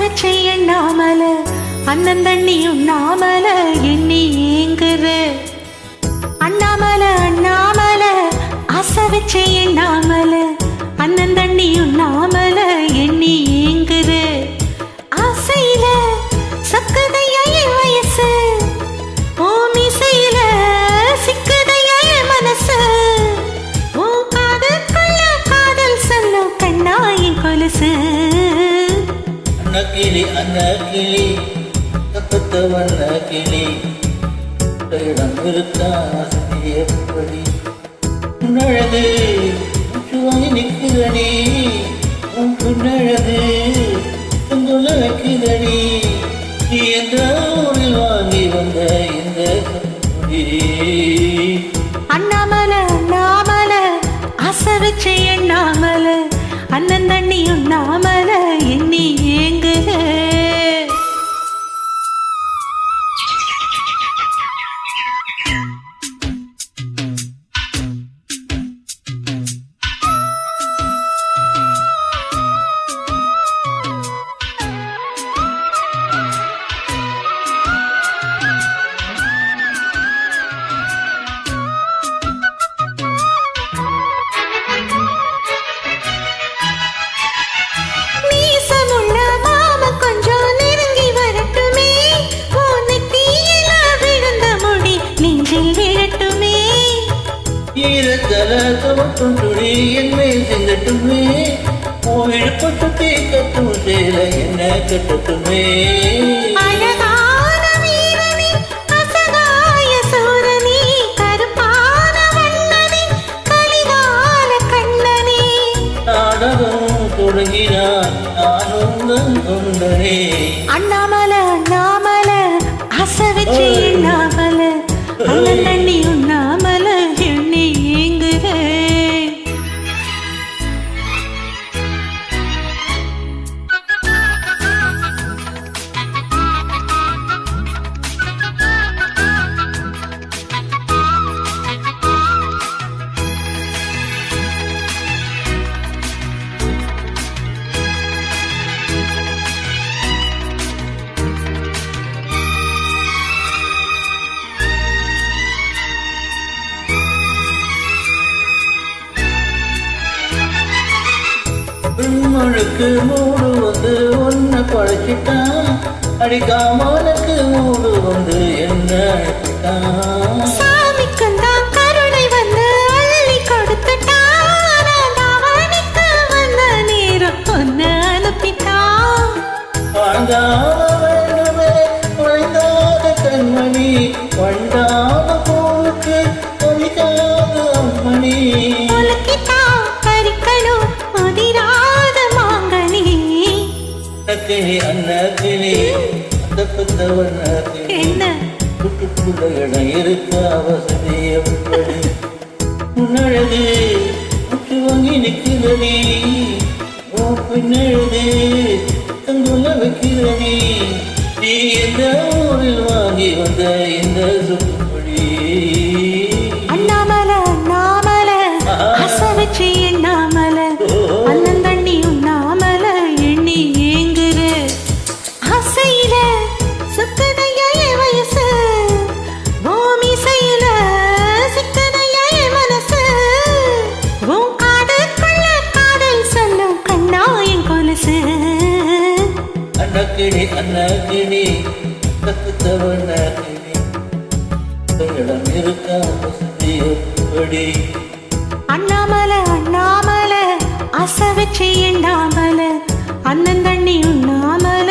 வச்சு எண்ணாமல அண்ணன் தண்ணி உண்ணாமல எண்ணி ஏங்குற அண்ணாமல அண்ணாமல ஆசை வச்சு எண்ணாமல அண்ணன் தண்ணி உண்ணாமல எண்ணி ஏங்குற ஆசையில சக்கதையா என் வயசு ஓமிசையில சிக்கதையா என் மனசு ஓ காதற்குள்ள காதல் சொல்லும் கண்ணாயின் கொலுசு அன்னக்கிளி அன்னக்கிளி தப்பத்த வண்ணக்கிளி இடம் இருக்கா எப்படி உன்னழகு சுவாமி நிற்குதடி உன் புன்னழகு துங்குல வைக்குதடி நீ எந்த ஊரில் வாங்கி வந்த இந்த அண்ணாமல அண்ணாமல ஆசை வச்சு எண்ணாமல அண்ணன் தண்ணி உண்ணாமல எண்ணி ஏங்குற ீரத்தலி என்னை செங்கட்டுமே கோவிழுப்பட்டு தீக்கட்டும் சேல என்ன கட்டட்டுமே அழகான வீரனி அசகாய சூரனி கருப்பான வண்ணனி கலிகால கண்ணனி நாடகம் தொடங்கினான் நானும் தொண்டனே அண்ணாமல அண்ணாமல ஆசை வச்சு எண்ணாமல அண்ணன் தண்ணி உண்ணாமல எண்ணி ஏங்குற பெண்மழுக்கு மூடு வந்து ஒன்ன படைச்சிட்டான் அடிக்காமலுக்கு மூடு வந்து என்ன அழைச்சிட்டான் சாமிக்குந்தான் கருணை வந்து அள்ளி கொடுத்துட்டான் அவனுக்கு வந்த நேரம் பொண்ணு அனுப்பிட்டான் வாழ்ந்தாத வேண்டுமே குறைந்தாத கண்மணி வண்டாத போருக்கு ஒழிக்காத அம்மணி அன்னக்கிளி அன்னக்கிளி தப்பத்த வண்ணக்கிளி குட்டுக்குள்ள இடம் இருக்க அவசதி எப்படி முன்னழகு முற்று வாங்கி நிற்கிறடி ஓ பின்னழகு தங்குள்ள வைக்கிறடி நீ எந்த ஊரில் வாங்கி வந்த இந்த சுற்றுப்படி அண்ணாமல அண்ணாமல ஆசை வச்சு எண்ணாமல அண்ணன் தண்ணி உண்ணாமல எண்ணி ஏங்குற ஆசையில சுக்கதையா என் வயசு ஓமிசையில சிக்கதையா என் மனசு உன் காதற்குள்ள காதல் சொல்லும் கண்ணாயின் கொலுசு அன்னக்கிளி அன்னக்கிளி தப்பத்த வண்ணக்கிளி இடம் இருக்கா வசதி எப்படி அண்ணாமல அண்ணாமல ஆசை வச்சு எண்ணாமல அண்ணன் தண்ணி உண்ணாமல